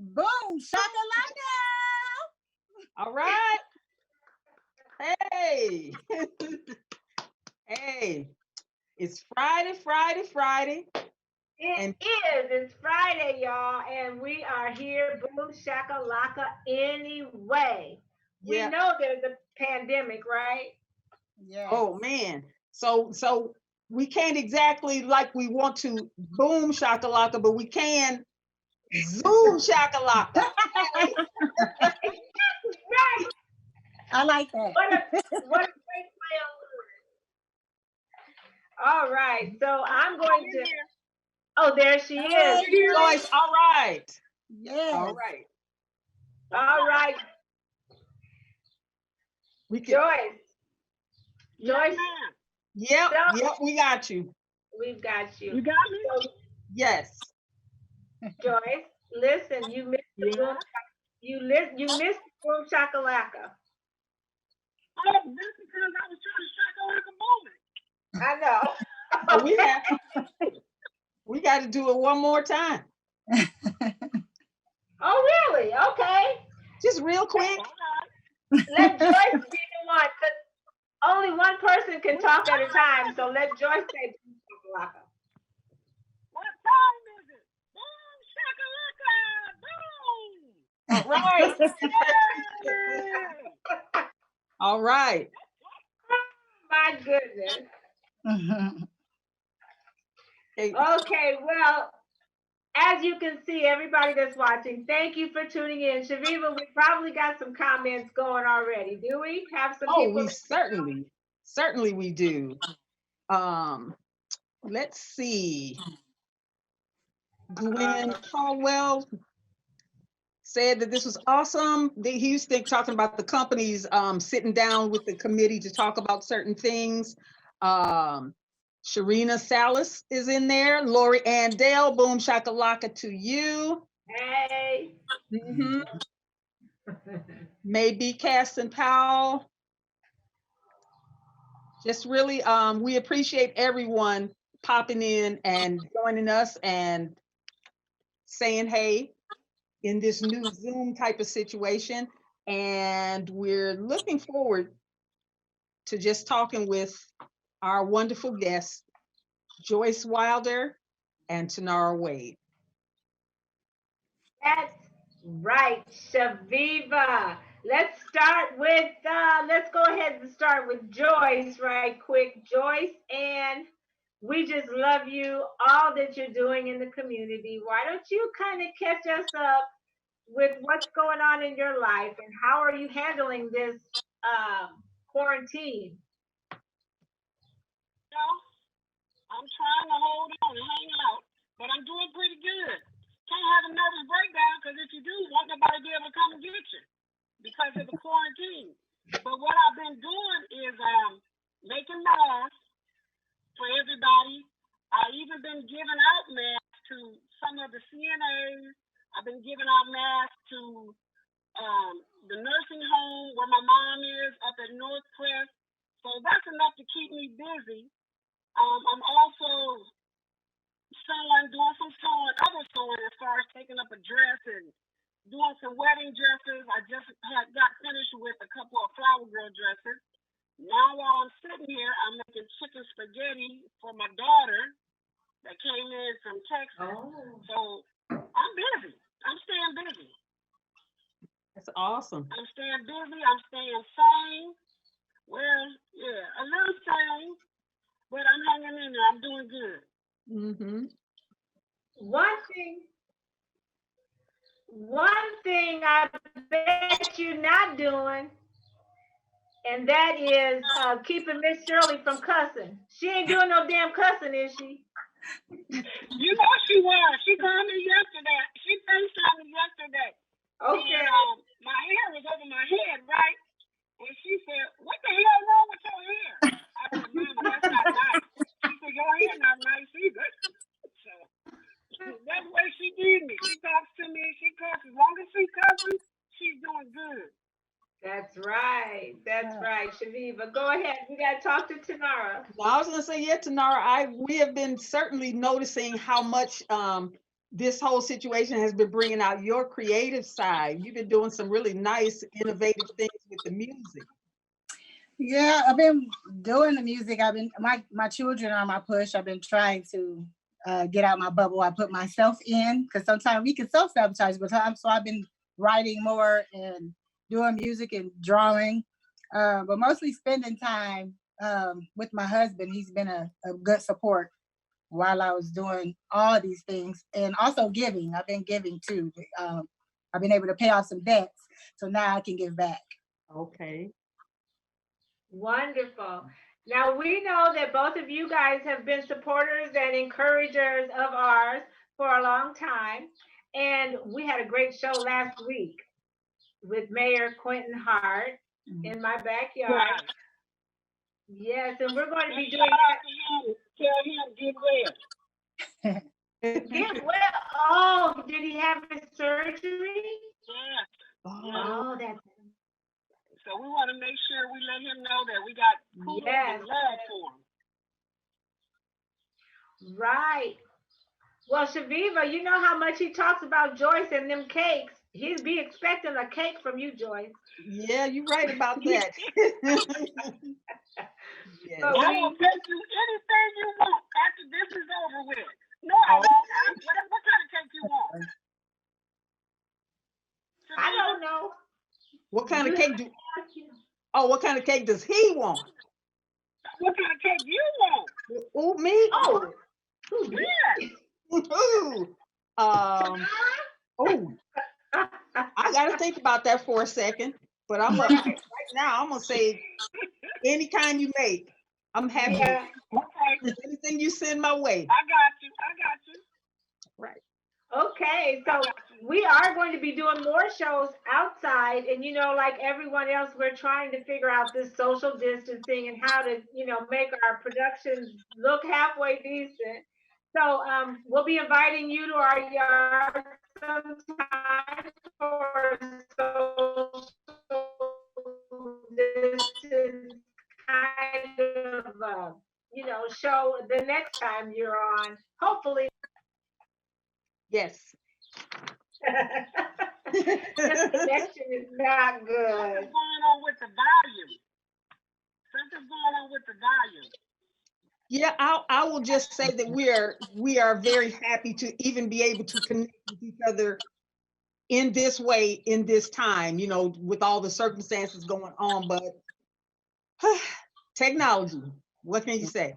Boom, shakalaka. All right. Hey. Hey. It's Friday. It's Friday, y'all, and we are here, boom shakalaka anyway. We Yeah. know there's a pandemic, right? Yes. Oh man. So we can't exactly like we want to boom shakalaka, but we can zoom shakalaka. Right. I like that. What a great play on words. All right, so I'm going to. Oh, there she is. Joyce, all right. Yes. All right. All right, We can. Joyce. Yep, we got you. We've got you. You got me? So, Yes. Joyce, listen, you missed the boom. You missed the boom shakalaka. Oh, that's because I was trying to shakalaka booming. I know. Oh, we got to do it one more time. Oh, really? Okay. Just real quick. Let Joyce be the one, because only one person can talk at a time. So let Joyce say boom shakalaka. What time is it? Boom, shakalaka, boom. All right. All right. My goodness. Hey. Okay, well, as you can see, everybody that's watching, thank you for tuning in. Chaveevah, we probably got some comments going already. Do we have some people? We certainly we do. Let's see. Glenn Caldwell said that this was awesome. He was talking about the companies sitting down with the committee to talk about certain things. Sharina Salas is in there. Lori Ann Dale, boom shakalaka to you. Hey. Mm-hmm. Maybe Caston Powell. Just really, we appreciate everyone popping in and joining us and saying hey in this new Zoom type of situation. And we're looking forward to just talking with our wonderful guests, Joyce Wilder and Tanara Wade. That's right, Chaveevah. Let's go ahead and start with Joyce right quick. Joyce, and we just love you, all that you're doing in the community. Why don't you kind of catch us up with what's going on in your life and how are you handling this quarantine? I'm trying to hold on and hang out, but I'm doing pretty good. Can't have a nervous breakdown because if you do, won't nobody be able to come and get you because of the quarantine. But what I've been doing is making masks for everybody. I've even been giving out masks to some of the CNAs. I've been giving out masks to the nursing home where my mom is up at Northcrest. So that's enough to keep me busy. I'm also doing some sewing as far as taking up a dress and doing some wedding dresses. I just got finished with a couple of flower girl dresses. Now while I'm sitting here, I'm making chicken spaghetti for my daughter that came in from Texas. So I'm busy. I'm staying busy. That's awesome. I'm staying busy. I'm staying sane. Well, yeah, a little sane, but I'm hanging in there. I'm doing good. Mm-hmm. One thing I bet you're not doing, and that is keeping Miss Shirley from cussing. She ain't doing no damn cussing, is she? You know she was. She called me yesterday. She FaceTimed me yesterday. Okay. And, my hair was over my head, right? And she said, "What the hell wrong with your hair?" I said, "Mama, that's not nice." She said, "Your hair not nice either." So that's the way she did me. She talks to me. She cusses. As long as she cusses, she's doing good. That's right. Chaveevah, go ahead. We got to talk to Tanara. Well, I was going to say, yeah, Tanara, we have been certainly noticing how much this whole situation has been bringing out your creative side. You've been doing some really nice, innovative things with the music. Yeah, I've been doing the music. I've been my children are my push. I've been trying to get out my bubble. I put myself in because sometimes we can self-sabotage, but so I've been writing more and doing music and drawing, but mostly spending time with my husband. He's been a good support while I was doing all these things, and also giving. I've been giving too. I've been able to pay off some debts, so now I can give back. Okay. Wonderful. Now we know that both of you guys have been supporters and encouragers of ours for a long time. And we had a great show last week with Mayor Quentin Hart in my backyard. Right. Yes, and we're going to be Shout doing out to him. Tell him get well. that. Get well. Oh, did he have his surgery? Yeah. Oh, that's So we want to make sure we let him know that we got kudos and love for him. right. Well, Chaveevah, you know how much he talks about Joyce and them cakes. He'd be expecting a cake from you, Joyce. Yeah, you're right about that. Yes. But I will make you anything you want after this is over with. No, I won't. What kind of cake you want? I don't know. What kind of cake do? Oh, what kind of cake does he want? What kind of cake you want? Oh, me? Oh, Yeah. Ooh. Oh, I gotta think about that for a second. But I'm gonna right now. I'm gonna say any kind you make, I'm happy. yeah. Okay. Anything you send my way. I got you. Right. Okay, so we are going to be doing more shows outside, and you know, like everyone else, we're trying to figure out this social distancing and how to, you know, make our productions look halfway decent. So we'll be inviting you to our yard sometime for social distance kind of, you know, show the next time you're on. Hopefully. Yes. This connection is not good. Something's going on with the volume. Yeah, I will just say that we are very happy to even be able to connect with each other in this way, in this time, you know, with all the circumstances going on. But technology, what can you say?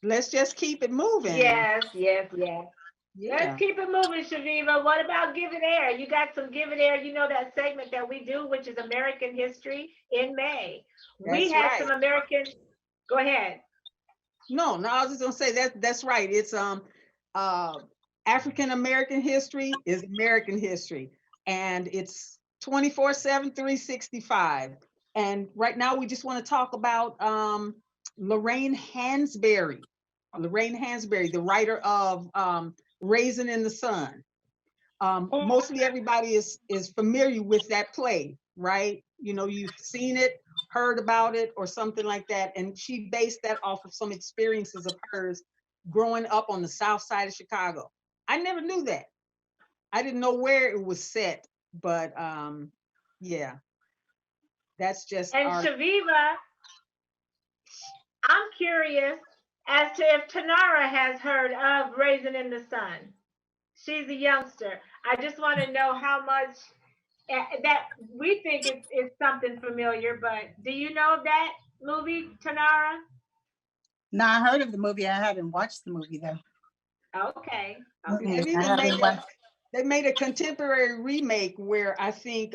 Let's just keep it moving. Yes. Yeah. Let's keep it moving, Chaveevah. What about Give It Air? You got some Give It Air, you know, that segment that we do, which is American History in May. We That's had right. some American, go ahead. No, I was just gonna say that's right. It's African American history is American history, and it's 24/7, 365. And right now we just want to talk about Lorraine Hansberry. Lorraine Hansberry, the writer of Raisin in the Sun. Mostly everybody is familiar with that play, right? You know, you've seen it, heard about it, or something like that. And she based that off of some experiences of hers growing up on the south side of Chicago. I never knew that. I didn't know where it was set, but yeah, that's just And Chaveevah, I'm curious as to if Tanara has heard of Raisin in the Sun. She's a youngster. I just want to know how much that we think it's something familiar, but do you know that movie, Tanara? No, I heard of the movie. I haven't watched the movie though. Okay. They made a contemporary remake where I think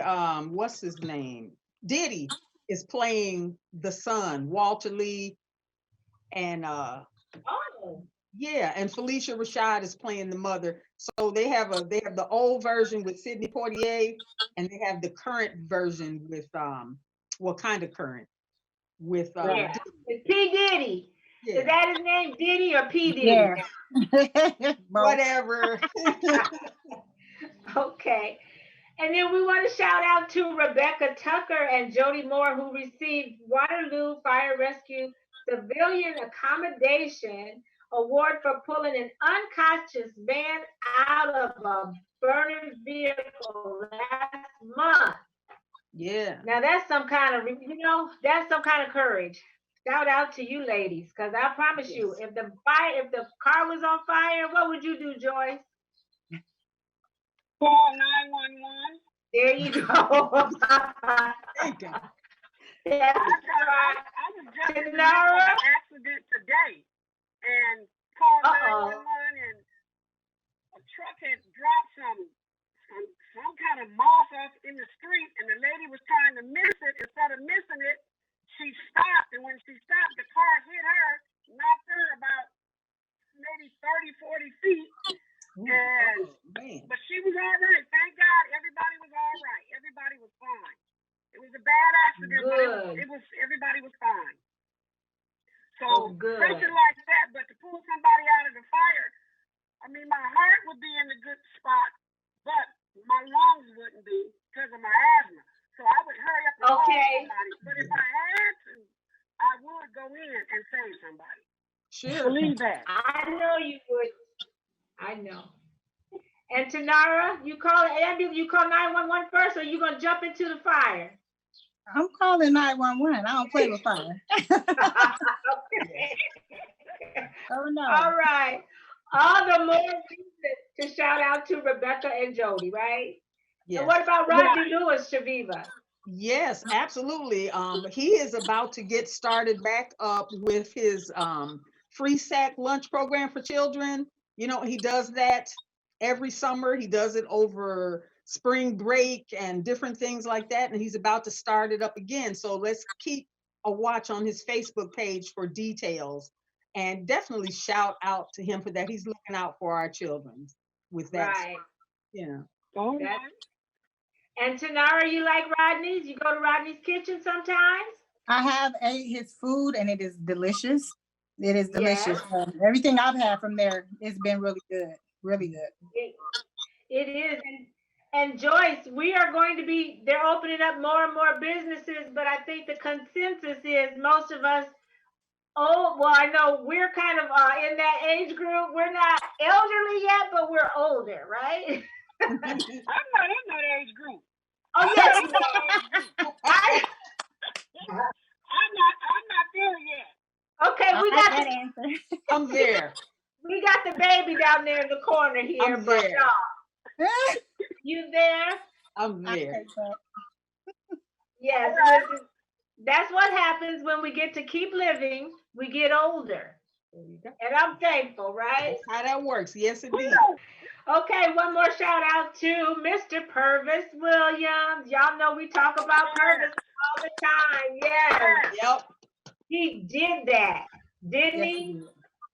what's his name? Diddy is playing the son, Walter Lee, and yeah, and Felicia Rashad is playing the mother. So they have the old version with Sidney Poitier, and they have the current version with well, kind of current with It's P. Diddy. Yeah. Is that his name, Diddy or P. Diddy? Yeah. Whatever. Okay. And then we want to shout out to Rebecca Tucker and Jody Moore, who received Waterloo Fire Rescue Civilian Accommodation award for pulling an unconscious man out of a burning vehicle last month. Yeah. Now that's some kind of, that's some kind of courage. Shout out to you ladies, because I promise you, if the car was on fire, what would you do, Joyce? Call 911. There you go. That's right. I was just in Tanara? an accident today and called 911, and a truck had dropped some kind of moss off in the street, and the lady was trying to miss it. Instead of missing it, she stopped, and when she stopped, the car hit her, knocked her about maybe 30, 40 feet. But she was all right. Thank God, everybody was all right. Everybody was fine. It was a bad accident, but everybody was fine. So something like that, but to pull somebody out of the fire, I mean, my heart would be in a good spot, but my lungs wouldn't be because of my asthma. So I would hurry up and call somebody. But if I had to, I would go in and save somebody. Sure. Believe that. I know you would. I know. And Tanara, you call 911 first, or you gonna jump into the fire? I'm calling 911. I don't play with fire. Oh no. All right. All the more reason to shout out to Rebecca and Jody, right? Yes. And what about Rodney Lewis, Chaveevah? Yes, absolutely. He is about to get started back up with his free sack lunch program for children. You know, he does that every summer. He does it over spring break and different things like that. And he's about to start it up again. So let's keep a watch on his Facebook page for details, and definitely shout out to him for that. He's looking out for our children with that. Right. Yeah. Oh, and Tanara, you like Rodney's? You go to Rodney's kitchen sometimes? I have ate his food and it is delicious. It is delicious. Yes. Everything I've had from there, it's been really good. Really good. It is. And Joyce, we are going to be, they're opening up more and more businesses, but I think the consensus is most of us, I know we're kind of in that age group. We're not elderly yet, but we're older, right? I'm not in that age group. Oh, yes. I'm not there yet. Okay, we got that answer. I'm there. We got the baby down there in the corner here, I'm but there. You there? I'm there. Yes, that's what happens when we get to keep living. We get older. And I'm thankful, right? That's how that works. Yes, indeed. Okay, one more shout out to Mr. Purvis Williams. Y'all know we talk about Purvis all the time. Yes. Yep. He did that, didn't he?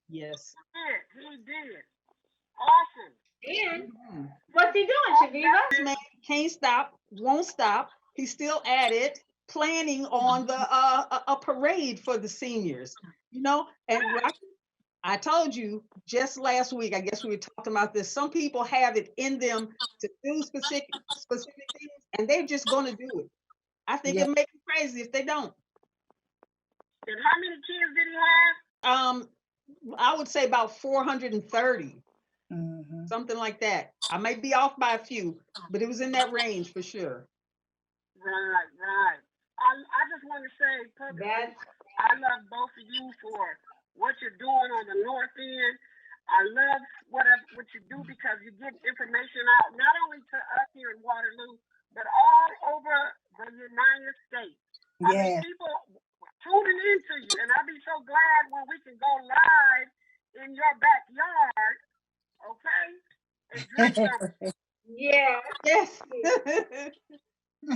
Yes. He did. Awesome. And what's he doing, Chaveevah? This man can't stop, won't stop. He's still at it, planning on the a parade for the seniors. You know, and I told you just last week, I guess we were talking about this. Some people have it in them to do specific things, and they're just going to do it. I think it makes you crazy if they don't. And how many kids did he have? I would say about 430, something like that. I might be off by a few, but it was in that range for sure. Right. I just want to say, I love both of you for what you're doing on the North End. I love what you do because you give information out, not only to us here in Waterloo, but all over the United States. I mean, people tuning into you, and I'll be so glad when we can go live in your backyard, okay? And drink something. Yeah. Yes.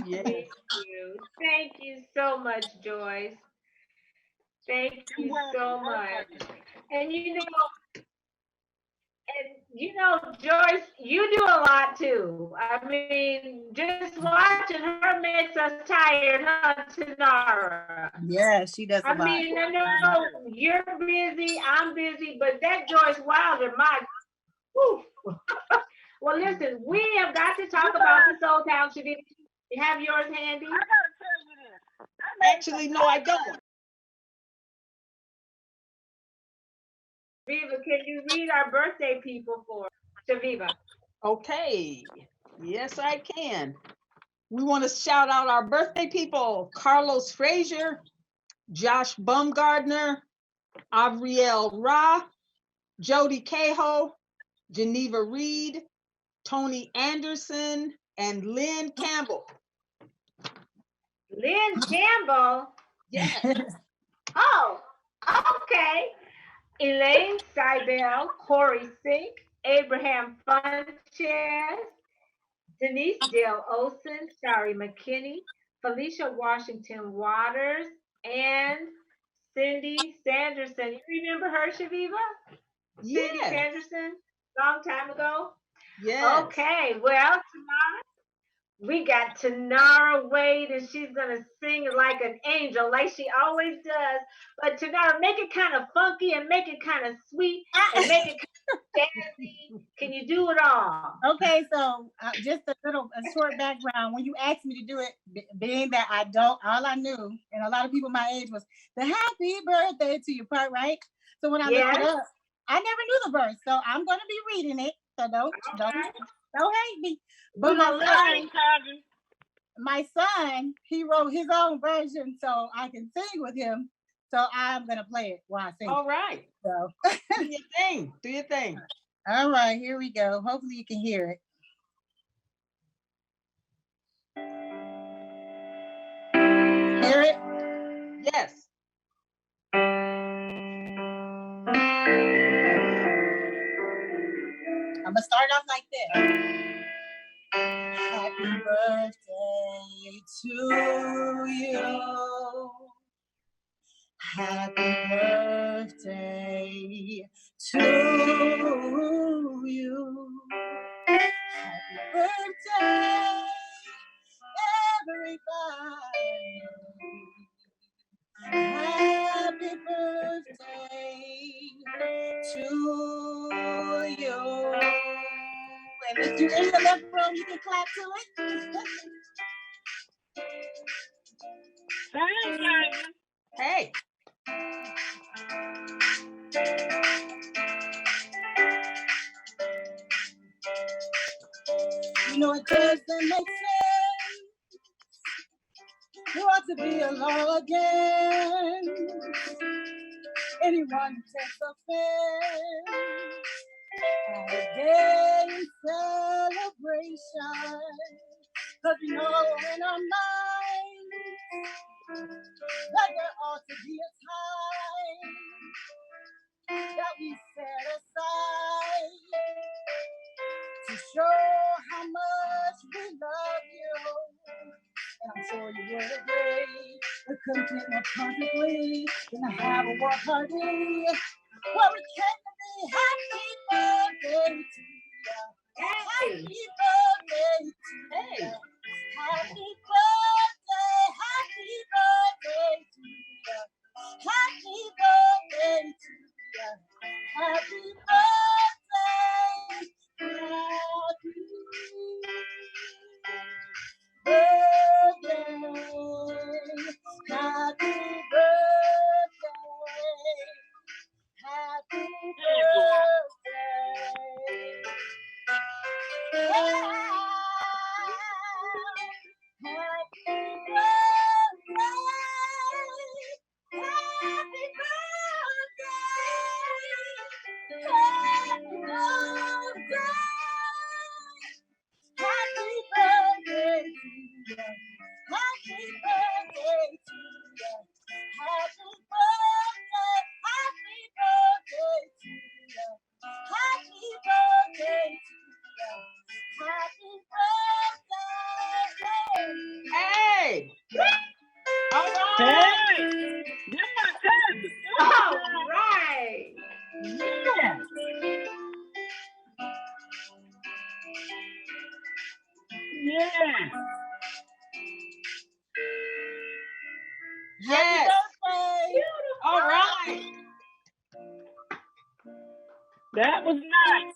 Yes. Thank you so much, Joyce. Thank you so much. And Joyce, you do a lot too. I mean, just watching her makes us tired, huh, Tanara? Yeah, she does a lot. I mean, I know you're busy, I'm busy, but that Joyce Wilder, whew. Well, listen, we have got to talk about the Soul Town. You have yours handy? I gotta tell you this. Actually, no, I don't. Chaveevah, can you read our birthday people for Chaveevah? Okay. Yes, I can. We want to shout out our birthday people: Carlos Frazier, Josh Bumgardner, Avriel Ra, Jody Cahoe, Geneva Reed, Tony Anderson, and Lynn Campbell. Lynn Campbell. Yes. Oh, okay. Elaine Seibel, Corey Sink, Abraham Funches, Denise Dale Olson, Shari McKinney, Felicia Washington Waters, and Cindy Sanderson. You remember her, Chaveevah? Cindy Yes. Sanderson, long time ago? Yes. Okay, well, we got Tanara Wade, and she's gonna sing like an angel, like she always does. But Tanara, make it kind of funky and make it kind of sweet and make it kind of jazzy. Can you do it all? Okay, so just a short background. When you asked me to do it, being that I don't, all I knew, and a lot of people my age, was the happy birthday to you part, right? So when I looked it up, I never knew the verse, so I'm gonna be reading it. So don't hate me. But my son, he wrote his own version, so I can sing with him. So I'm gonna play it while I sing. All right. So do your thing. Do your thing. All right, here we go. Hopefully you can hear it. Hear it? Yes. I'm gonna start off like this. Happy birthday to you. Happy birthday to you. Happy birthday, everybody. Happy birthday to you. And if you're in the left room, you can clap to it. Hey. You know it doesn't make sense. You ought to be alone again. Anyone who takes offense at a day in celebration. Cause you know in our minds that there ought to be a time that we set aside to show how much we love you. And I'm sure you would agree, we couldn't get more perfectly than to have a war party where we came to be happy birthday to you. Happy birthday to you. Happy birthday to you. Happy birthday to you. Happy birthday. Happy Hey. All right. Hey. All right. Yeah. Yeah. Yes. All right. That was nice.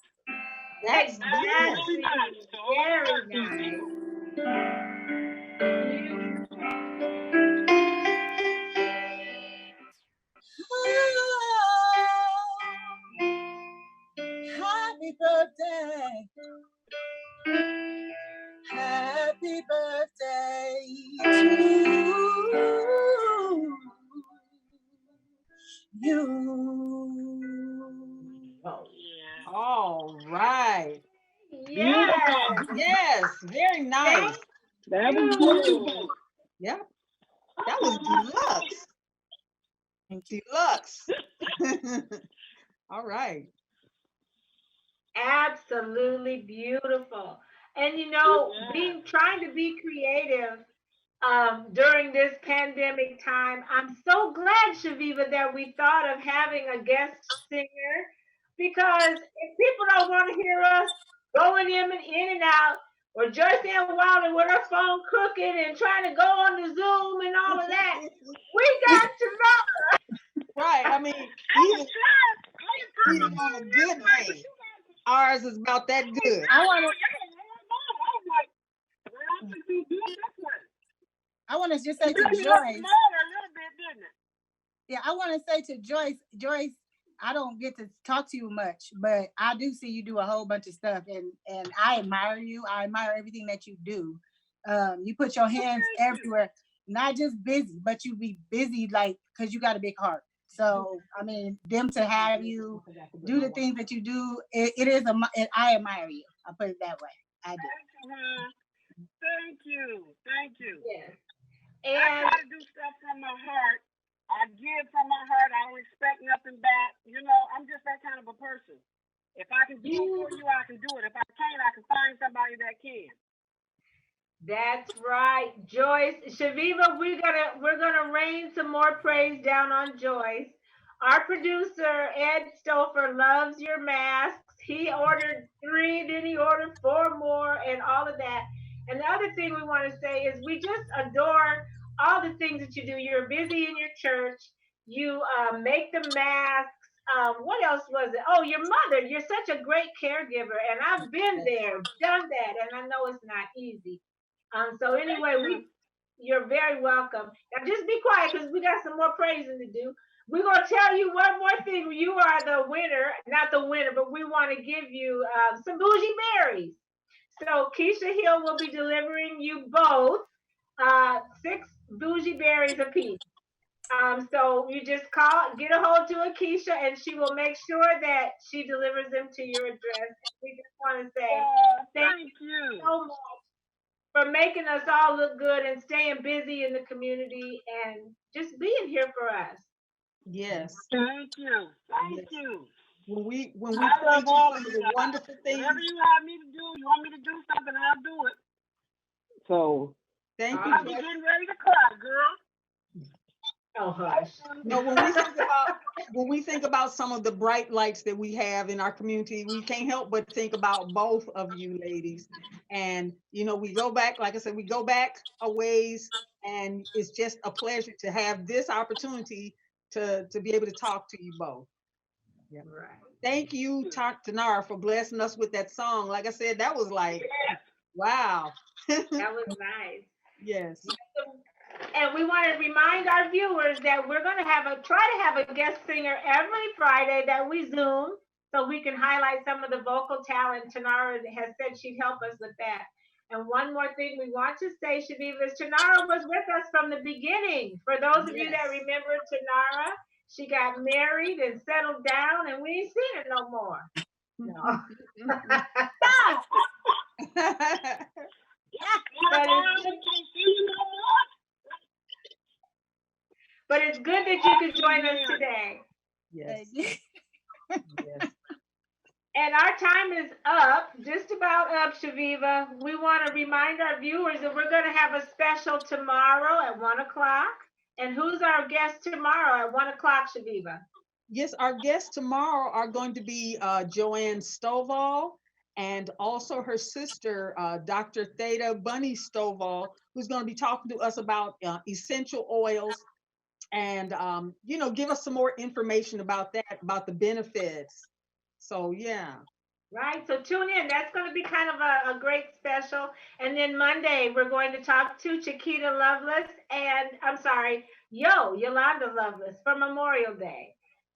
That's Exactly. really nice. Very nice. Happy birthday to you. Oh, all right. Yes. Yes, very nice. That was Thank beautiful. you. Yep, that was deluxe. Deluxe. All right. Absolutely beautiful. And you know, trying to be creative during this pandemic time, I'm so glad, Chaveevah, that we thought of having a guest singer, because if people don't want to hear us going in and out, or Joyce Ann Wilder with her phone cooking and trying to go on the Zoom and all of that, we got to know. Right. I mean, even on a good day, ours is about that good. I want to just say to Joyce. Yeah, I want to say to Joyce, I don't get to talk to you much, but I do see you do a whole bunch of stuff, and I admire you. I admire everything that you do. You put your hands everywhere, not just busy, but you be busy like because you got a big heart. So I mean, them to have you do the things that you do, I admire you. I'll put it that way. I do. Thank you. Yes. I try to do stuff from my heart. I give from my heart. I don't expect nothing back. You know, I'm just that kind of a person. If I can do it for you, I can do it. If I can't, I can find somebody that can. That's right, Joyce. Chaveevah, we're gonna rain some more praise down on Joyce. Our producer Ed Stouffer loves your masks. He ordered 3, then he ordered 4 more, and all of that. And the other thing we want to say is we just adore all the things that you do. You're busy in your church. You make the masks. What else was it? Oh, your mother. You're such a great caregiver, and I've been there, done that, and I know it's not easy. So anyway, you're very welcome. Now just be quiet because we got some more praising to do. We're gonna tell you one more thing. You are the winner, not the winner, but we want to give you some bougie berries. So Keisha Hill will be delivering you both 6 bougie berries apiece. So you just get a hold to Akeisha, and she will make sure that she delivers them to your address. We just want to say thank you so much for making us all look good and staying busy in the community and just being here for us. Yes. Thank you. Thank you. When we point to some of the wonderful things. Whatever you have me to do, you want me to do something, I'll do it. So thank you. I'm getting ready to cry, girl. Oh hush. No, when we think about some of the bright lights that we have in our community, we can't help but think about both of you ladies. And you know, we go back, like I said, we go back a ways, and it's just a pleasure to have this opportunity to be able to talk to you both. Yeah. Right. Thank you, Tanara, for blessing us with that song. Like I said, that was like, wow. That was nice. Yes. And we want to remind our viewers that we're going to try to have a guest singer every Friday that we Zoom, so we can highlight some of the vocal talent. Tanara has said she'd help us with that. And one more thing we want to say, Chaveevah, is Tanara was with us from the beginning. For those of you that remember Tanara, she got married and settled down, and we ain't seen her no more. No. But it's good that you could join us today. Yes. Yes. And our time is up, just about up, Chaveevah. We want to remind our viewers that we're going to have a special tomorrow at 1 o'clock. And who's our guest tomorrow at 1 o'clock, Chaveevah? Yes, our guests tomorrow are going to be Joanne Stovall, and also her sister, Dr. Theda Bunny Stovall, who's going to be talking to us about essential oils and, you know, give us some more information about that, about the benefits. So, yeah. Right. So tune in. That's going to be kind of a great special. And then Monday, we're going to talk to Chaquita Loveless and, Yolando Loveless for Memorial Day.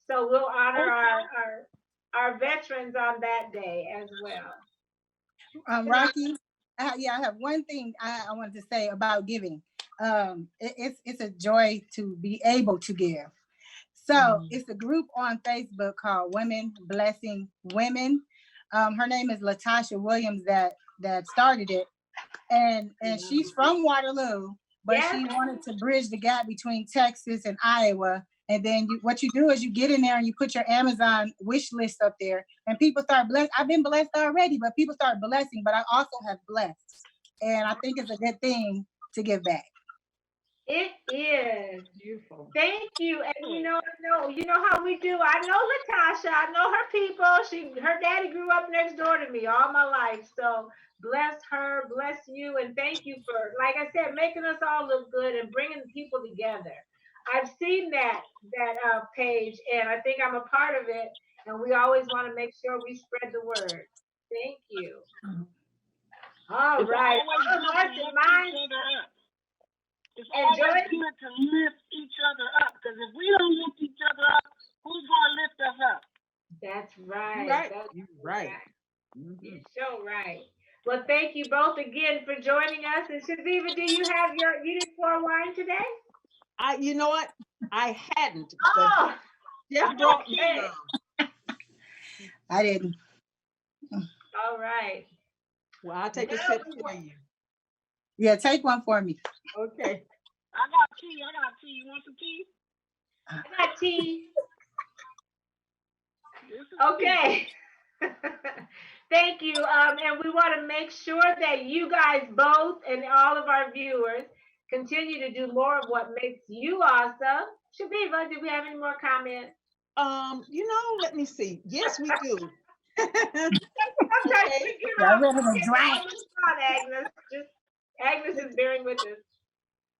So we'll honor our veterans on that day as well. Rocki, yeah, I have one thing I wanted to say about giving. It's a joy to be able to give. So it's a group on Facebook called Women Blessing Women. Her name is Latasha Williams that started it, and she's from Waterloo, but she wanted to bridge the gap between Texas and Iowa. And then what you do is you get in there and you put your Amazon wish list up there, and people start blessed. I've been blessed already, but people start blessing. But I also have blessed, and I think it's a good thing to give back. It is beautiful. Thank you. And you know how we do. I know Latasha. I know her people. Her daddy grew up next door to me all my life. So bless her, bless you, and thank you for, like I said, making us all look good and bringing people together. I've seen that page, and I think I'm a part of it. And we always want to make sure we spread the word. Thank you. All right. All hearts and minds. It's always good to lift each other up, because if we don't lift each other up, who's going to lift us up? That's right. You're right. You're so right. Well, thank you both again for joining us. And Chaveevah, do you have you didn't pour wine today? You know what? I hadn't. Oh, Jeff brought me. I didn't. All right. Well, I'll take a sip for you. Yeah, take one for me. Okay. I got tea. You want some tea? I got tea. Okay. Thank you. And we want to make sure that you guys both and all of our viewers continue to do more of what makes you awesome. Chaveevah, do we have any more comments? Let me see. Yes, we do. Sometimes we get on Agnes. Agnes is bearing with us.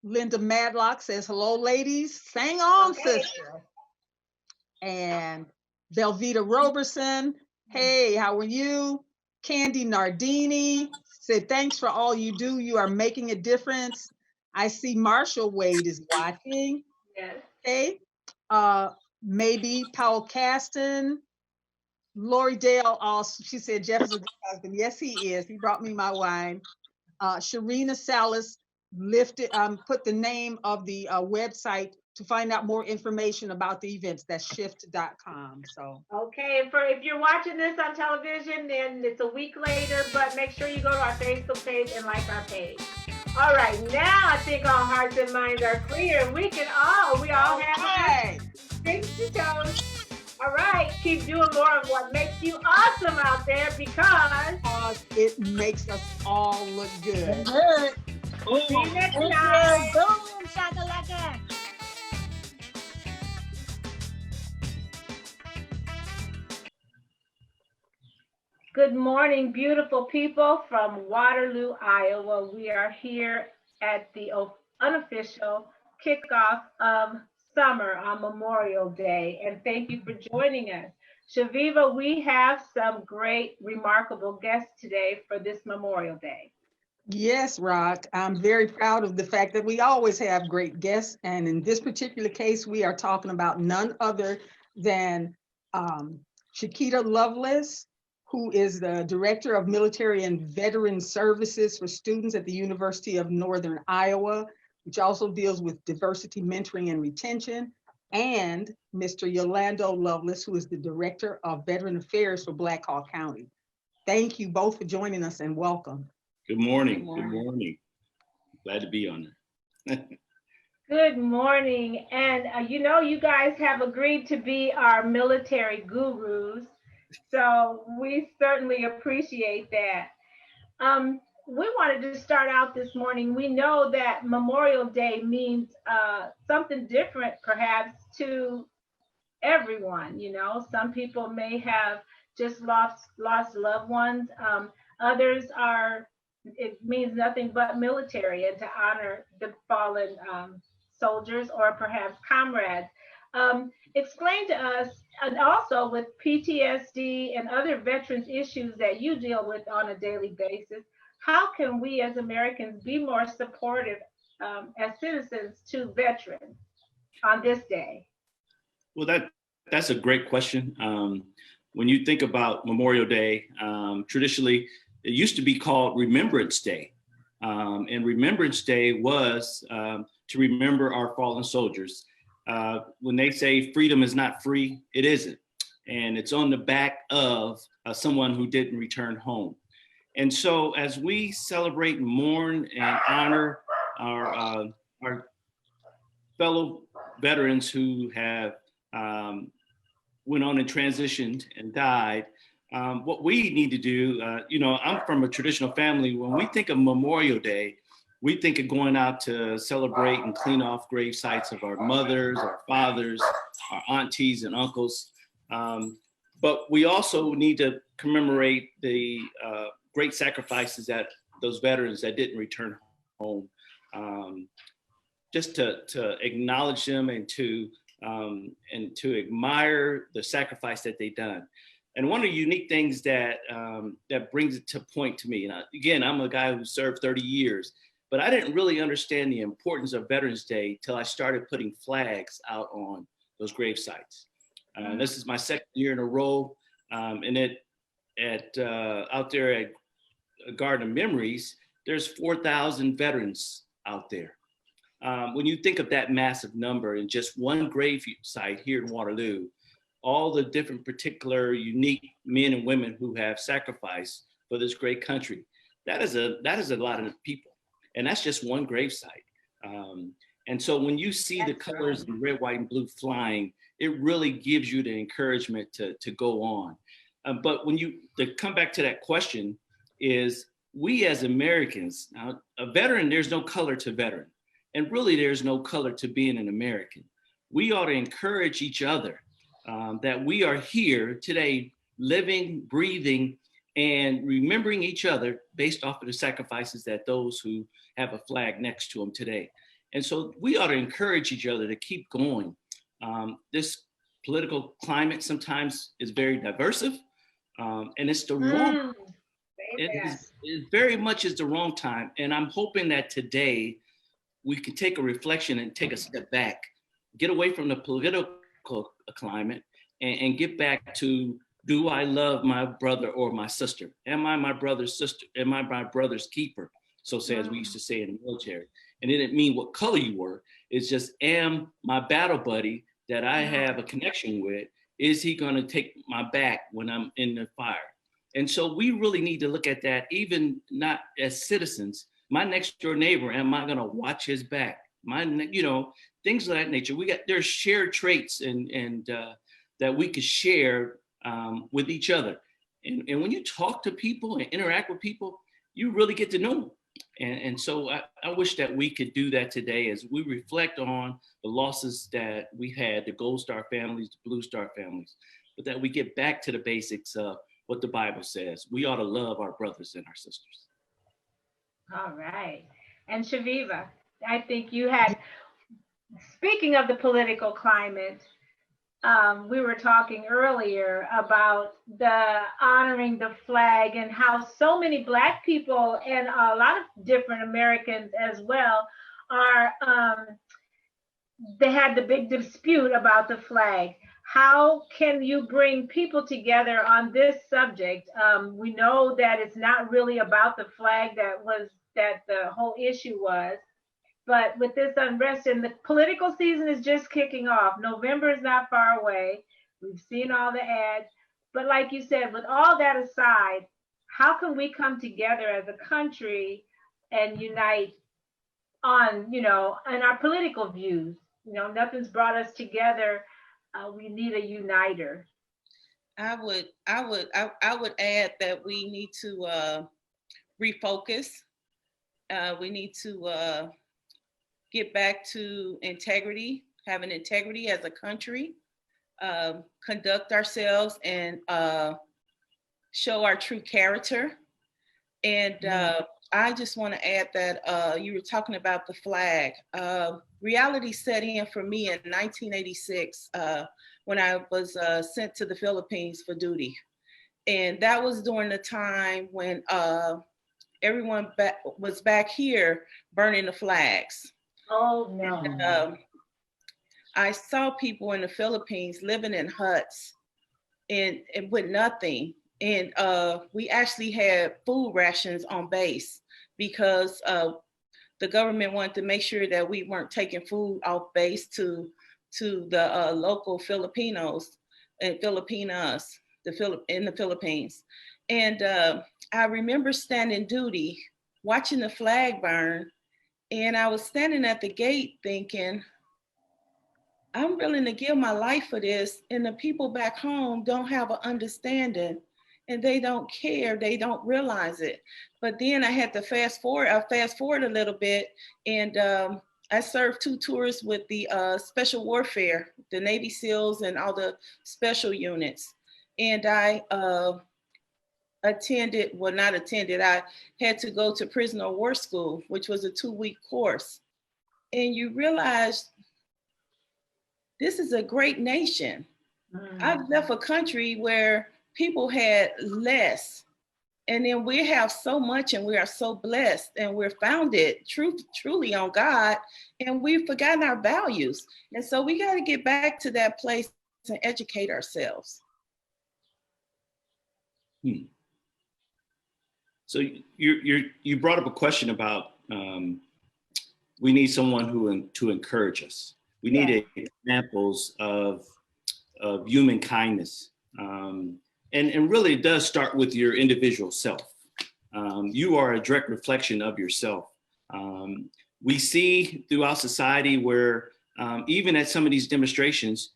Linda Madlock says, hello, ladies. Sang on, sister. And Velveeta Roberson, hey, how are you? Candy Nardini said, thanks for all you do. You are making a difference. I see Marshall Wade is watching. Yes. Okay. Maybe Powell Caston. Lori Dale also, she said, Jeff is a good husband. Yes, he is. He brought me my wine. Sharina Salas put the name of the website to find out more information about the events. That's shift.com. So okay, and if you're watching this on television, then it's a week later, but make sure you go to our Facebook page and like our page. All right, now I think all hearts and minds are clear, and we all have things to toes. All right, keep doing more of what makes you awesome out there, because it makes us all look good. See you next time. Boomshakalaka. Good morning, beautiful people from Waterloo, Iowa. We are here at the unofficial kickoff of summer on Memorial Day, and thank you for joining us. Chaveevah, we have some great, remarkable guests today for this Memorial Day. Yes, Rock. I'm very proud of the fact that we always have great guests, and in this particular case, we are talking about none other than Chaquita Loveless, who is the Director of Military and Veteran Services for Students at the University of Northern Iowa, which also deals with diversity, mentoring, and retention, and Mr. Yolando Loveless, who is the Director of Veteran Affairs for Black Hawk County. Thank you both for joining us, and welcome. Good morning. Good morning. Glad to be on there. Good morning. And you guys have agreed to be our military gurus. So we certainly appreciate that. We wanted to start out this morning. We know that Memorial Day means something different perhaps to everyone. Some people may have just lost loved ones. Others it means nothing but military, and to honor the fallen soldiers or perhaps comrades. Explain to us, and also with PTSD and other veterans issues that you deal with on a daily basis, how can we as Americans be more supportive as citizens to veterans on this day? Well, that's a great question. When you think about Memorial Day, traditionally, it used to be called Remembrance Day. And Remembrance Day was to remember our fallen soldiers. When they say freedom is not free, it isn't. And it's on the back of someone who didn't return home. And so as we celebrate, mourn, and honor our fellow veterans who have went on and transitioned and died, what we need to do, I'm from a traditional family. When we think of Memorial Day, we think of going out to celebrate and clean off grave sites of our mothers, our fathers, our aunties and uncles. But we also need to commemorate the great sacrifices that those veterans that didn't return home, just to acknowledge them and to admire the sacrifice that they've done. And one of the unique things that brings it to point to me, and again, I'm a guy who served 30 years, but I didn't really understand the importance of Veterans Day till I started putting flags out on those grave sites. This is my second year in a row, and out there at Garden of Memories, there's 4,000 veterans out there. When you think of that massive number in just one grave site here in Waterloo, all the different particular unique men and women who have sacrificed for this great country, that is a lot of people. And that's just one grave site. And so when you see the colors in red, white, and blue flying, it really gives you the encouragement to go on. But when to come back to that question is, we as Americans, now a veteran, there's no color to veteran. And really there's no color to being an American. We ought to encourage each other that we are here today, living, breathing, and remembering each other based off of the sacrifices that those who have a flag next to them today. And so we ought to encourage each other to keep going. This political climate sometimes is very diversive, and it's the wrong, it very much is the wrong time. And I'm hoping that today we can take a reflection and take a step back, get away from the political climate and get back to, do I love my brother or my sister? Am I my brother's sister? Am I my brother's keeper? So say, as we used to say in the military. And it didn't mean what color you were. It's just, am my battle buddy that I have a connection with, is he gonna take my back when I'm in the fire? And so we really need to look at that, even not as citizens. My next door neighbor, am I gonna watch his back? Things of that nature. There's shared traits and that we could share with each other. And when you talk to people and interact with people, you really get to know them. And so I wish that we could do that today as we reflect on the losses that we had, the Gold Star families, the Blue Star families, but that we get back to the basics of what the Bible says. We ought to love our brothers and our sisters. All right. And Chaveevah, I think you had, speaking of the political climate, we were talking earlier about the honoring the flag and how so many Black people and a lot of different Americans as well are, they had the big dispute about the flag. How can you bring people together on this subject? We know that it's not really about the flag that the whole issue was. But with this unrest, and the political season is just kicking off. November is not far away. We've seen all the ads. But like you said, with all that aside, how can we come together as a country and unite on, on our political views? Nothing's brought us together. We need a uniter. I would add that we need to refocus. We need to get back to integrity, having integrity as a country, conduct ourselves and show our true character. And I just want to add that you were talking about the flag. Reality set in for me in 1986 when I was sent to the Philippines for duty. And that was during the time when everyone was back here burning the flags. Oh, no. And, I saw people in the Philippines living in huts and with nothing. And we actually had food rations on base because the government wanted to make sure that we weren't taking food off base to the local Filipinos and Filipinas in the Philippines. And I remember standing duty, watching the flag burn, and I was standing at the gate thinking, I'm willing to give my life for this, and the people back home don't have an understanding, and they don't care, they don't realize it. But then I had to fast forward a little bit, and I served 2 tours with the special warfare, the Navy SEALs and all the special units. And I I had to go to prisoner of war school, which was a 2-week course. And you realize this is a great nation. I've left a country where people had less, and then we have so much, and we are so blessed, and we're founded truly on God, and we've forgotten our values. And so we got to get back to that place and educate ourselves. So you brought up a question about we need someone to encourage us. We need examples of human kindness. And really it does start with your individual self. You are a direct reflection of yourself. We see throughout society where even at some of these demonstrations,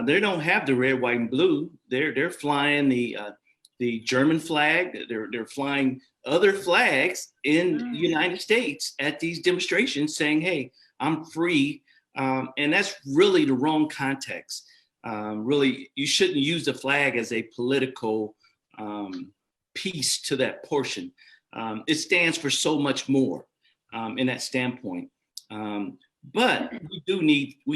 they don't have the red, white, and blue. They're flying the German flag. They're flying other flags in the United States at these demonstrations saying, hey, I'm free. And that's really the wrong context. Really, you shouldn't use the flag as a political piece to that portion. It stands for so much more in that standpoint. But we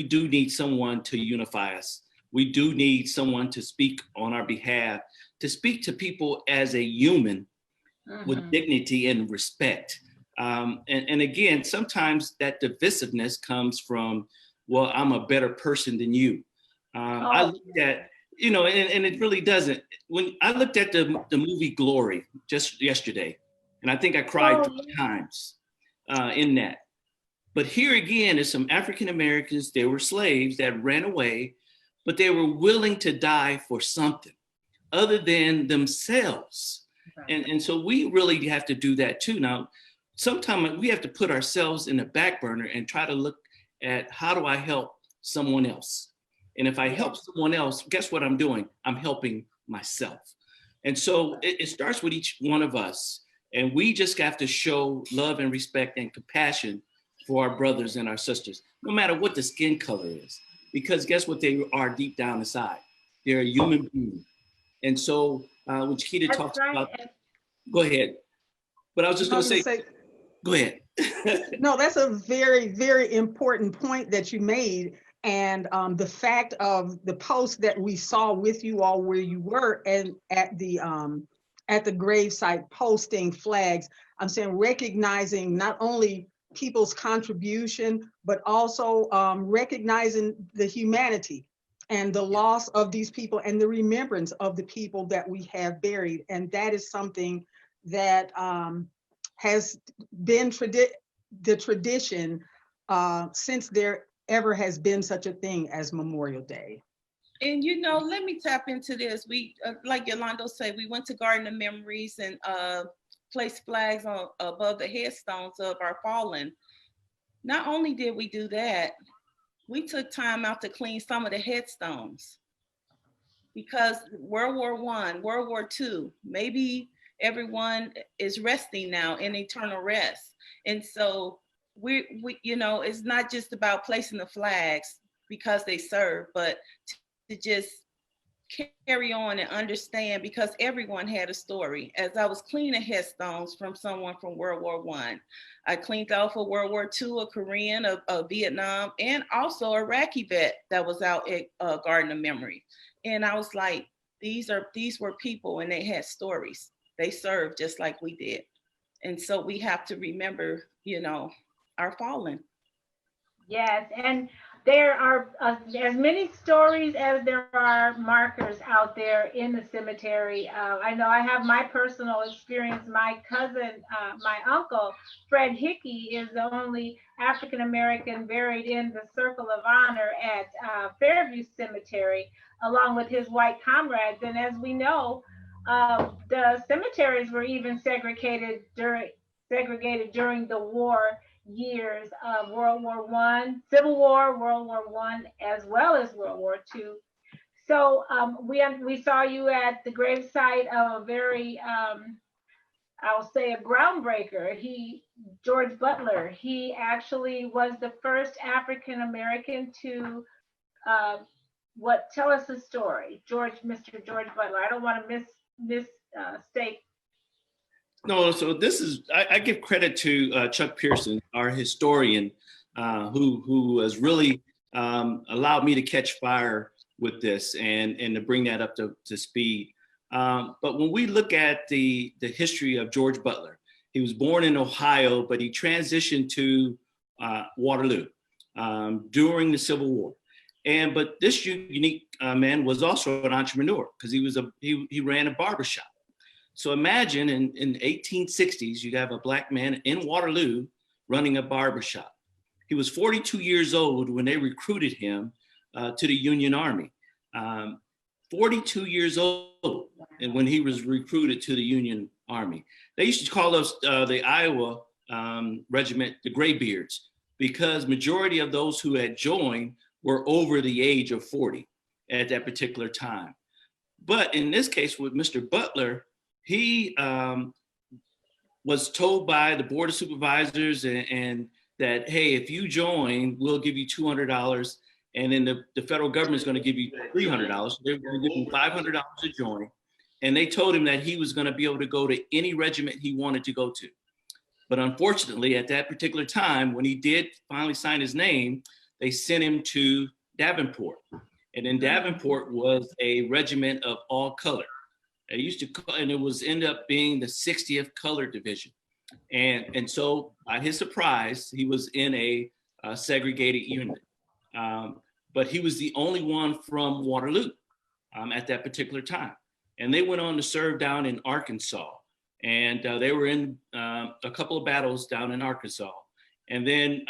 do need someone to unify us. We do need someone to speak on our behalf, to speak to people as a human with dignity and respect. And again, sometimes that divisiveness comes from, well, I'm a better person than you. I looked at, and it really doesn't. When I looked at the movie Glory just yesterday, and I think I cried 3 times in that. But here again is some African Americans, they were slaves that ran away, but they were willing to die for something other than themselves. And so we really have to do that too. Now, sometimes we have to put ourselves in the back burner and try to look at how do I help someone else? And if I help someone else, guess what I'm doing? I'm helping myself. And so it starts with each one of us. And we just have to show love and respect and compassion for our brothers and our sisters, no matter what the skin color is. Because guess what they are deep down inside? They're a human being. And so when Chaquita talks about, go ahead. But I was just going to say, go ahead. No, that's a very, very important point that you made. And the fact of the post that we saw with you all where you were and at the gravesite posting flags, I'm saying recognizing not only people's contribution, but also recognizing the humanity and the loss of these people and the remembrance of the people that we have buried. And that is something that has been the tradition since there ever has been such a thing as Memorial Day. And let me tap into this. We, like Yolando said, we went to Garden of Memories and placed flags above the headstones of our fallen. Not only did we do that, we took time out to clean some of the headstones because World War I, World War II, maybe everyone is resting now in eternal rest. And so we it's not just about placing the flags because they serve, but to just carry on and understand, because everyone had a story. As I was cleaning headstones from someone from World War I cleaned off a World War II, a Korean, a Vietnam, and also a Iraqi vet that was out at Garden of Memory. And I was like, these were people and they had stories. They served just like we did. And so we have to remember, our fallen. Yes, and there are as many stories as there are markers out there in the cemetery. I know I have my personal experience. My cousin, my uncle, Fred Hickey, is the only African American buried in the Circle of Honor at Fairview Cemetery, along with his white comrades. And as we know, the cemeteries were even segregated during the war years of World War I, Civil War, World War I, as well as World War II. So we saw you at the gravesite of a very, I'll say, a groundbreaker. George Butler, he actually was the first African American to tell us the story. Mr. George Butler. I don't want to mistake. No, so this is, I give credit to Chuck Pearson, our historian, who has really allowed me to catch fire with this and to bring that up to speed. But when we look at the history of George Butler, he was born in Ohio, but he transitioned to Waterloo during the Civil War. But this unique man was also an entrepreneur because he ran a barbershop. So imagine in the 1860s, you'd have a Black man in Waterloo running a barbershop. He was 42 years old when they recruited him to the Union Army. 42 years old, and when he was recruited to the Union Army. They used to call us the Iowa regiment the Graybeards, because majority of those who had joined were over the age of 40 at that particular time. But in this case with Mr. Butler, he was told by the Board of Supervisors and that, hey, if you join, we'll give you $200, and then the federal government is going to give you $300. They're going to give him $500 to join. And they told him that he was going to be able to go to any regiment he wanted to go to. But unfortunately, at that particular time, when he did finally sign his name, they sent him to Davenport. And in Davenport was a regiment of all color. It used to, and it was ended up being the 60th Colored Division. And so, by his surprise, he was in a segregated unit. But he was the only one from Waterloo at that particular time. And they went on to serve down in Arkansas. And they were in a couple of battles down in Arkansas. And then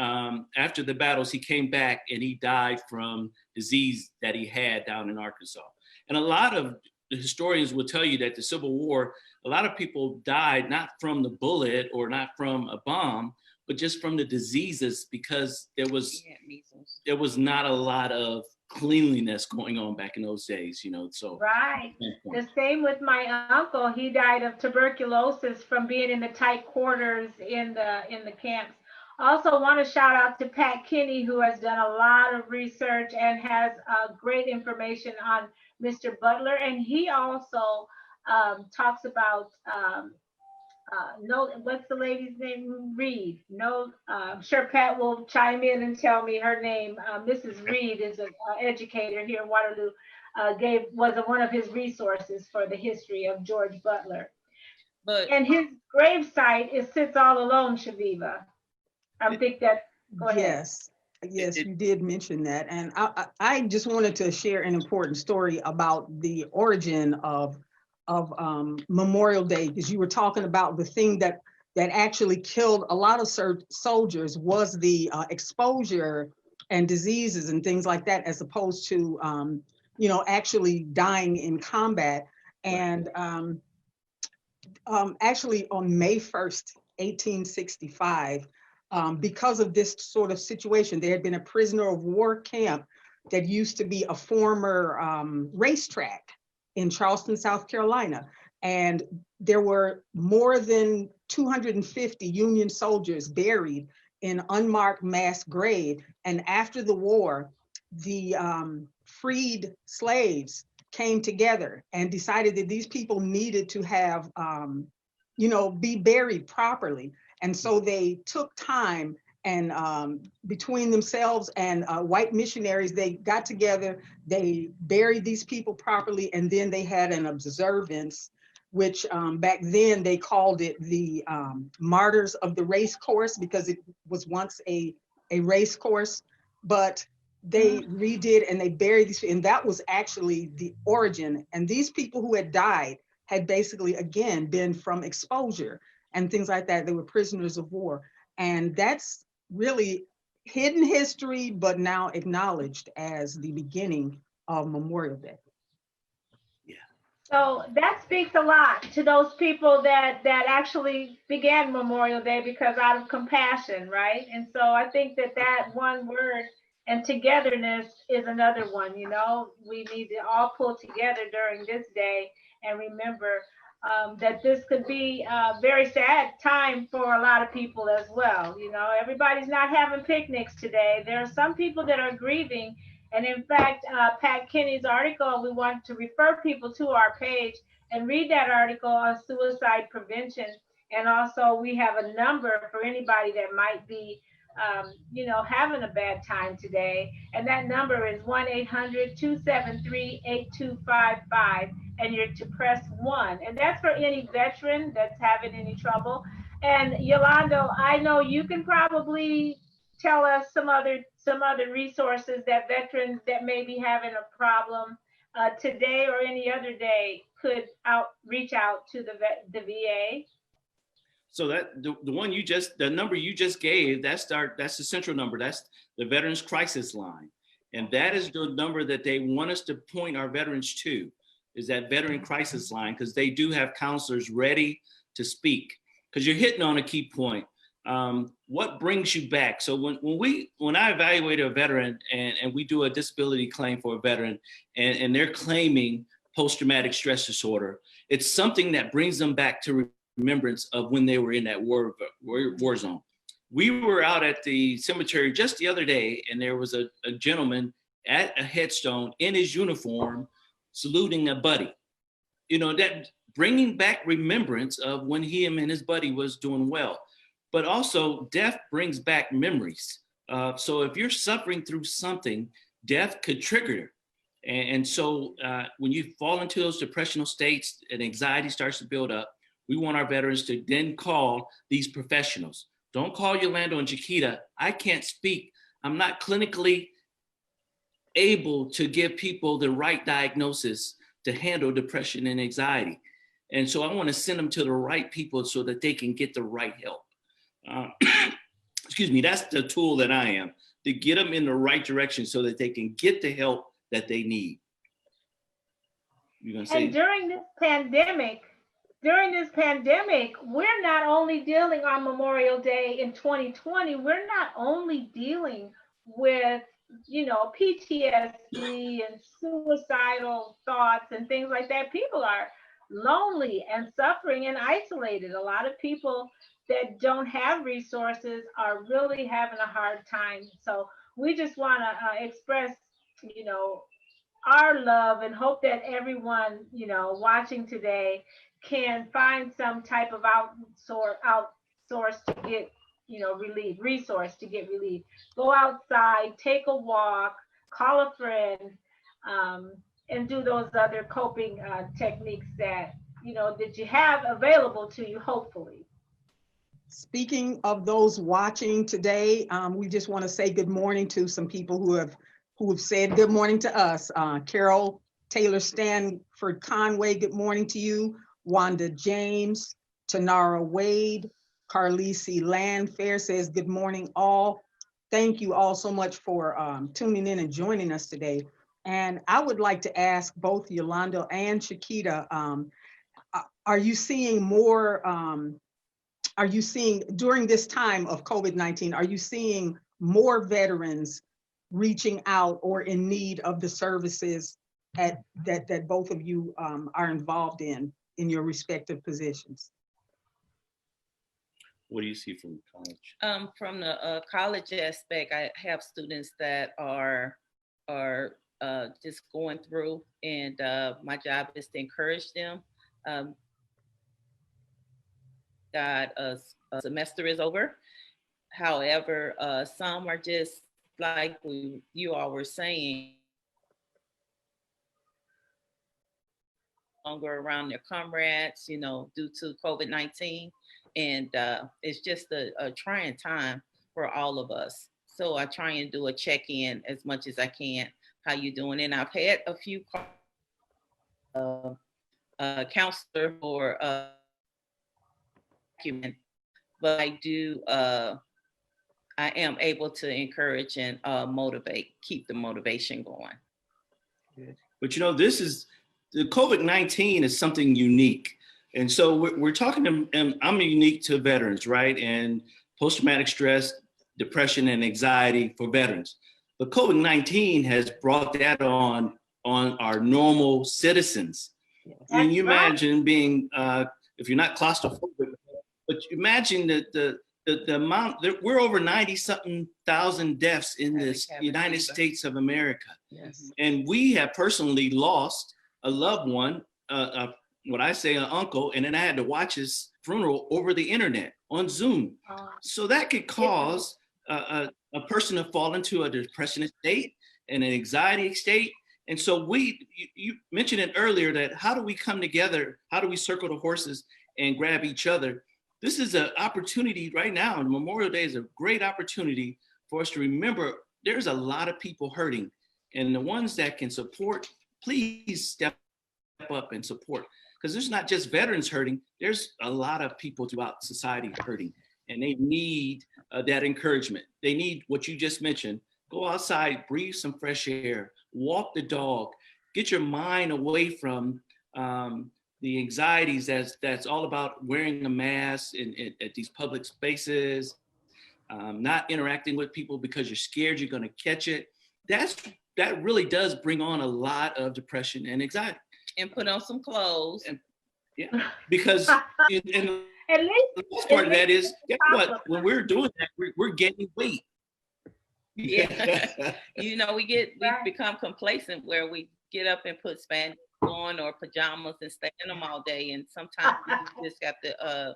after the battles, he came back and he died from disease that he had down in Arkansas. And a lot of the historians will tell you that the Civil War, a lot of people died not from the bullet or not from a bomb, but just from the diseases, because there was not a lot of cleanliness going on back in those days, you know. So right. The same with my uncle. He died of tuberculosis from being in the tight quarters in the camps. Also want to shout out to Pat Kinney, who has done a lot of research and has great information on Mr. Butler. And he also talks about, what's the lady's name? Reed. I'm sure Pat will chime in and tell me her name. Mrs. Reed is an educator here in Waterloo, was one of his resources for the history of George Butler. And his gravesite sits all alone, Chaveevah. I think that, go ahead. Yes, you did mention that. And I just wanted to share an important story about the origin of Memorial Day, because you were talking about the thing that actually killed a lot of soldiers was the exposure and diseases and things like that, as opposed to, actually dying in combat. And actually on May 1st, 1865, because of this sort of situation, there had been a prisoner of war camp that used to be a former racetrack in Charleston, South Carolina. And there were more than 250 Union soldiers buried in unmarked mass grave. And after the war, the freed slaves came together and decided that these people needed to have, be buried properly. And so they took time and between themselves and white missionaries, they got together, they buried these people properly, and then they had an observance, which back then they called it the Martyrs of the Race Course, because it was once a race course. But they redid and they buried these, and that was actually the origin. And these people who had died had basically, again, been from exposure and things like that. They were prisoners of war. And that's really hidden history, but now acknowledged as the beginning of Memorial Day. So that speaks a lot to those people that actually began Memorial Day, because out of compassion, right? And so I think that one word and togetherness is another one. You know, we need to all pull together during this day and remember that this could be a very sad time for a lot of people as well. You know, everybody's not having picnics today. There are some people that are grieving. And in fact, Pat Kinney's article, we want to refer people to our page and read that article on suicide prevention. And also we have a number for anybody that might be, you know, having a bad time today. And that number is 1-800-273-8255. And you're to press 1. And that's for any veteran that's having any trouble. And Yolando, I know you can probably tell us some other resources that veterans that may be having a problem today or any other day could reach out to the VA. So that the number you just gave, that's the central number. That's the Veterans Crisis Line, and that is the number that they want us to point our veterans to, is that Veteran Crisis Line, because they do have counselors ready to speak. Because you're hitting on a key point. What brings you back? So when I evaluate a veteran and we do a disability claim for a veteran and they're claiming post-traumatic stress disorder, it's something that brings them back to remembrance of when they were in that war zone. We were out at the cemetery just the other day, and there was a gentleman at a headstone in his uniform saluting a buddy. You know, that bringing back remembrance of when him and his buddy was doing well. But also death brings back memories. So if you're suffering through something, death could trigger. And so when you fall into those depressional states and anxiety starts to build up, we want our veterans to then call these professionals. Don't call Yolando and Chaquita. I can't speak. I'm not clinically able to give people the right diagnosis to handle depression and anxiety. And so I want to send them to the right people so that they can get the right help. Excuse me, that's the tool that I am, to get them in the right direction so that they can get the help that they need. You're gonna say? And during this pandemic, we're not only dealing on Memorial Day in 2020, we're not only dealing with, you know, PTSD and suicidal thoughts and things like that. People are lonely and suffering and isolated. A lot of people that don't have resources are really having a hard time. So we just want to express, you know, our love and hope that everyone, you know, watching today can find some type of outsource to get, you know, relief, resource to get relief. Go outside, take a walk, call a friend, and do those other coping techniques that, you know, that you have available to you, hopefully. Speaking of those watching today, we just want to say good morning to some people who have said good morning to us. Carol Taylor Stanford Conway, good morning to you. Wanda James, Tanara Wade, Carlisi Landfair says good morning all. Thank you all so much for tuning in and joining us today. And I would like to ask both Yolando and Chaquita, are you seeing more, during this time of COVID-19, are you seeing more veterans reaching out or in need of the services that both of you are involved in your respective positions? What do you see from college? From the college aspect, I have students that are just going through, and my job is to encourage them. A semester is over. However, some are just like you all were saying, longer around their comrades, you know, due to COVID-19. And it's just a trying time for all of us. So I try and do a check-in as much as I can. How you doing? And I've had a few counselor for document, but I do. I am able to encourage and motivate, keep the motivation going. But you know, this is the COVID-19 is something unique. And so we're talking to, and I'm unique to veterans, right? And post-traumatic stress, depression, and anxiety for veterans. But COVID-19 has brought that on our normal citizens. Can you imagine being, if you're not claustrophobic, but imagine the amount, we're over 90-something thousand deaths in this United States of America. Yes. And we have personally lost a loved one, what I say, an uncle, and then I had to watch his funeral over the internet on Zoom. So that could cause a person to fall into a depression state and an anxiety state. And so you mentioned it earlier, that how do we come together? How do we circle the horses and grab each other? This is an opportunity right now, and Memorial Day is a great opportunity for us to remember there's a lot of people hurting, and the ones that can support, please step up and support, because there's not just veterans hurting, there's a lot of people throughout society hurting, and they need that encouragement. They need what you just mentioned. Go outside, breathe some fresh air, walk the dog, get your mind away from the anxieties that's all about wearing a mask at these public spaces, not interacting with people because you're scared you're going to catch it. That really does bring on a lot of depression and anxiety. And put on some clothes. And, yeah, because at least, the most part of that is, guess what? When we're doing that, we're gaining weight. Yeah. You know, we become complacent where we get up and put spandex on or pajamas and stay in them all day, and sometimes you just got to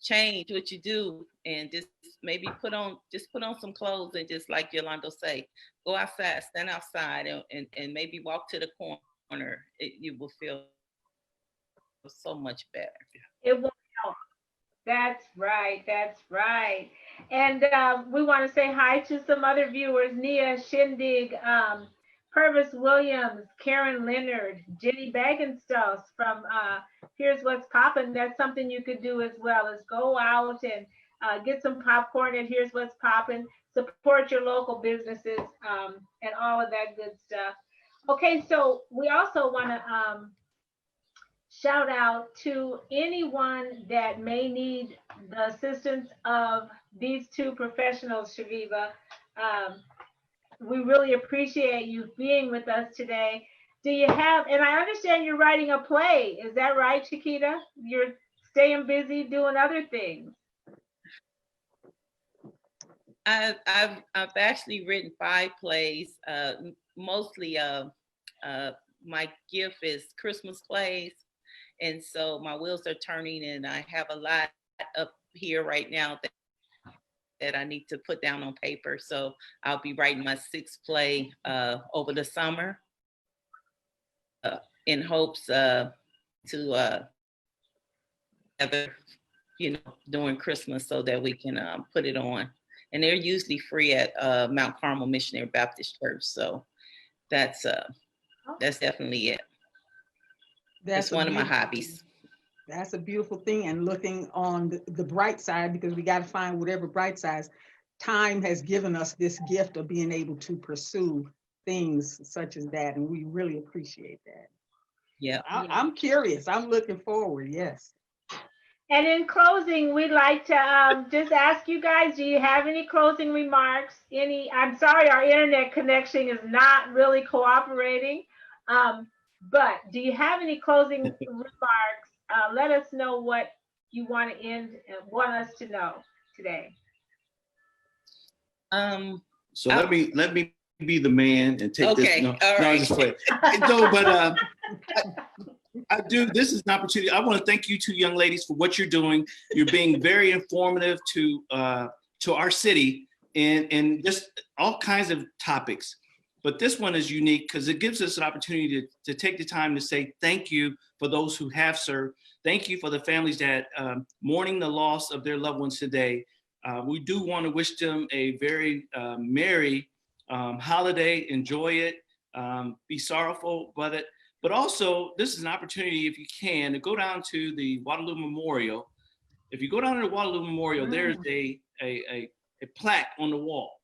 change what you do and just maybe put on some clothes and just like Yolando say, go outside, stand outside, and maybe walk to the corner. You will feel so much better. it will help. That's right. That's right. And we want to say hi to some other viewers: Nia Shindig, Purvis Williams, Karen Leonard, Jenny Bagenstoss from Here's What's Poppin'. That's something you could do as well, is go out and get some popcorn at Here's What's Poppin', support your local businesses, and all of that good stuff. Okay, so we also want to shout out to anyone that may need the assistance of these two professionals, Chaveevah. We really appreciate you being with us today. Do you have, and I understand you're writing a play, is that right, Chaquita? You're staying busy doing other things. I've actually written 5 plays. Mostly my gift is Christmas plays. And so my wheels are turning, and I have a lot up here right now that I need to put down on paper. So I'll be writing my 6th play over the summer in hopes to during Christmas so that we can put it on. And they're usually free at Mount Carmel Missionary Baptist Church. So that's definitely it. That's one of my hobbies. That's a beautiful thing. And looking on the bright side, because we got to find whatever bright side. Time has given us this gift of being able to pursue things such as that. And we really appreciate that. Yeah. I'm curious. I'm looking forward. Yes. And in closing, we'd like to just ask you guys, do you have any closing remarks? I'm sorry, our internet connection is not really cooperating. But do you have any closing remarks? Let us know what you want to end and want us to know today. So let me be the man and take this. No, all right. I'm just playing. No, but I do. This is an opportunity. I want to thank you two young ladies for what you're doing. You're being very informative to our city and just all kinds of topics. But this one is unique because it gives us an opportunity to take the time to say thank you for those who have served. Thank you for the families that mourning the loss of their loved ones today. We do want to wish them a very merry holiday. Enjoy it. Be sorrowful, but also this is an opportunity, if you can, to go down to the Waterloo Memorial. If you go down to the Waterloo Memorial, there's a plaque on the wall.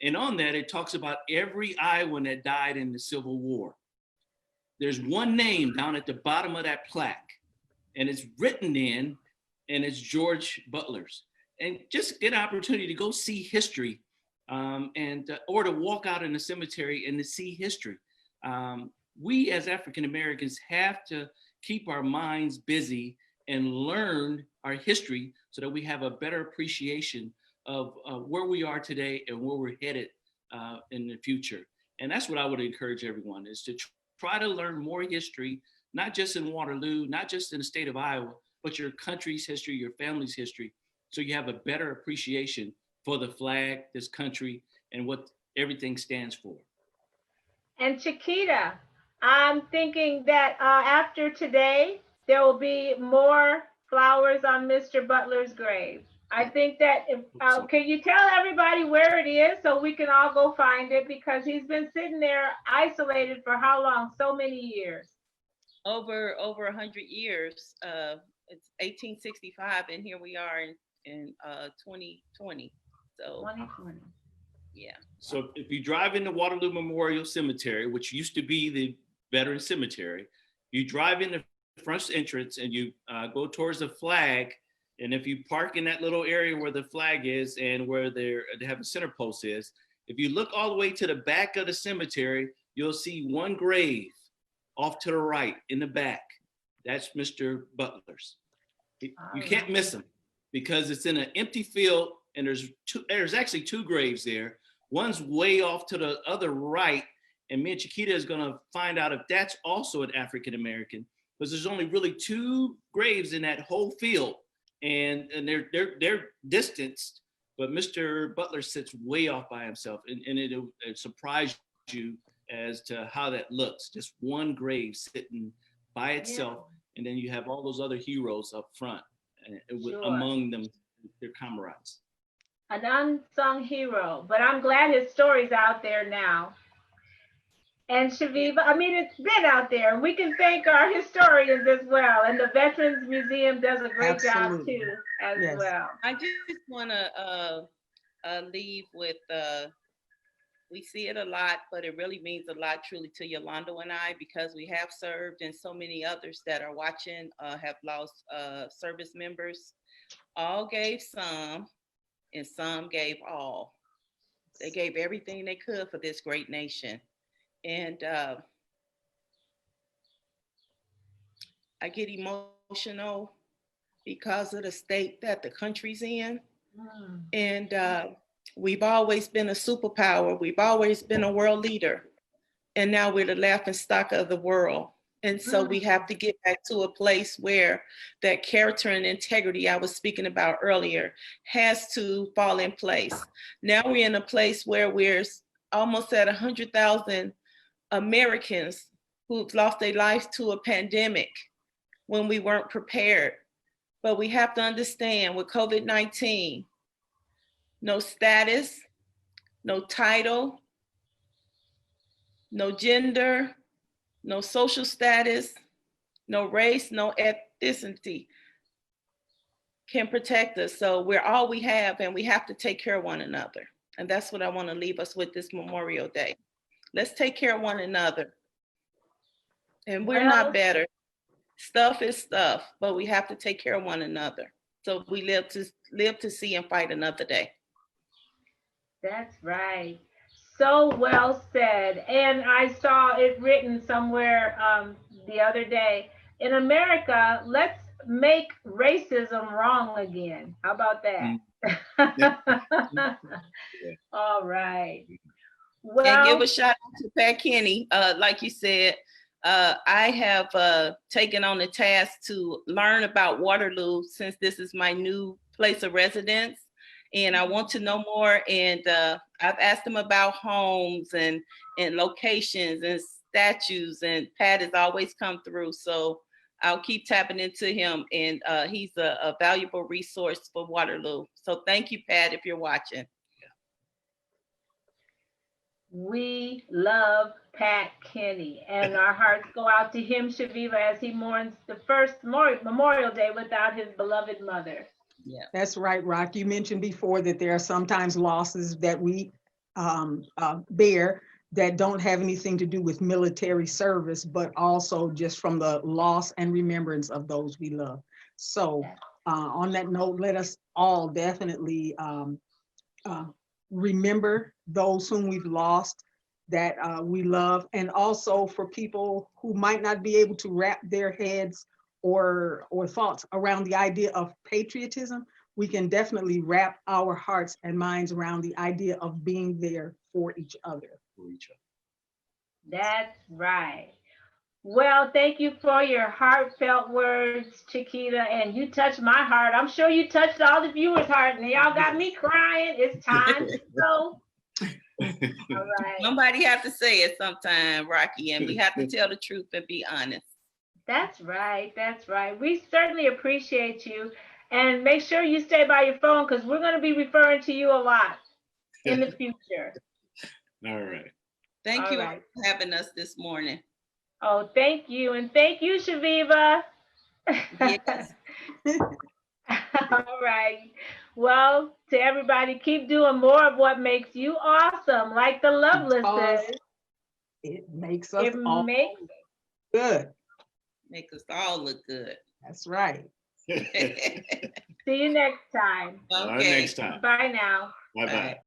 And on that, it talks about every Iowan that died in the Civil War. There's one name down at the bottom of that plaque, and it's written in, and it's George Butler's. And just get an opportunity to go see history, or to walk out in the cemetery and to see history. We as African Americans have to keep our minds busy and learn our history so that we have a better appreciation of where we are today and where we're headed in the future. And that's what I would encourage everyone, is to try to learn more history, not just in Waterloo, not just in the state of Iowa, but your country's history, your family's history, so you have a better appreciation for the flag, this country, and what everything stands for. And Chaquita, I'm thinking that after today, there will be more flowers on Mr. Butler's grave. I think that, can you tell everybody where it is so we can all go find it? Because he's been sitting there isolated for how long? So many years. Over 100 years. It's 1865, and here we are in 2020. So 2020. Yeah. So if you drive into Waterloo Memorial Cemetery, which used to be the Veteran Cemetery, you drive in the front entrance and you go towards the flag. And if you park in that little area where the flag is and where they have a center post is, if you look all the way to the back of the cemetery, you'll see one grave off to the right in the back. That's Mr. Butler's. You can't miss him because it's in an empty field, and there's actually two graves there. One's way off to the other right, and me and Chaquita is gonna find out if that's also an African American, because there's only really two graves in that whole field, and they're distanced, but Mr. Butler sits way off by himself, and it'll surprise you as to how that looks. Just one grave sitting by itself, and then you have all those other heroes up front, among them, their comrades. An unsung hero, but I'm glad his story's out there now. And Chaveevah, I mean, it's been out there. We can thank our historians as well, and the Veterans Museum does a great job too, as well. I just want to leave with, we see it a lot, but it really means a lot truly to Yolando and I, because we have served, and so many others that are watching have lost service members. All gave some, and some gave all. They gave everything they could for this great nation. And I get emotional because of the state that the country's in. And we've always been a superpower. We've always been a world leader. And now we're the laughing stock of the world. And so we have to get back to a place where that character and integrity I was speaking about earlier has to fall in place. Now we're in a place where we're almost at 100,000 Americans who've lost their lives to a pandemic when we weren't prepared. But we have to understand with COVID-19, no status, no title, no gender, no social status, no race, no ethnicity can protect us. So we're all we have, and we have to take care of one another. And that's what I want to leave us with this Memorial Day. Let's take care of one another. And we're not better. Stuff is stuff, but we have to take care of one another. So we live to see and fight another day. That's right. So well said. And I saw it written somewhere the other day, in America, let's make racism wrong again. How about that? All right. Well, and give a shout out to Pat Kenny. Like you said, I have taken on the task to learn about Waterloo since this is my new place of residence. And I want to know more. And I've asked him about homes and locations and statues, and Pat has always come through. So I'll keep tapping into him, and he's a valuable resource for Waterloo. So thank you, Pat, if you're watching. We love Pat Kenny, and our hearts go out to him, Chaveevah, as he mourns the first Memorial Day without his beloved mother. Yeah, that's right, Rock. You mentioned before that there are sometimes losses that we bear that don't have anything to do with military service, but also just from the loss and remembrance of those we love. So on that note, let us all definitely remember those whom we've lost that we love, and also for people who might not be able to wrap their heads or thoughts around the idea of patriotism, we can definitely wrap our hearts and minds around the idea of being there for each other. That's right. Well, thank you for your heartfelt words, Chaquita, and you touched my heart. I'm sure you touched all the viewers' heart, and y'all got me crying. It's time to go. All right. Somebody have to say it sometime, Rocky, and we have to tell the truth and be honest. That's right. That's right. We certainly appreciate you, and make sure you stay by your phone because we're going to be referring to you a lot in the future. All right. Thank you for having us this morning. Oh, thank you. And thank you, Chaveevah. Yes. All right. Well, to everybody, keep doing more of what makes you awesome, like the Loveless says. It makes us all good. Make us all look good. That's right. See you next time. Okay. Next time. Bye now. Bye-bye.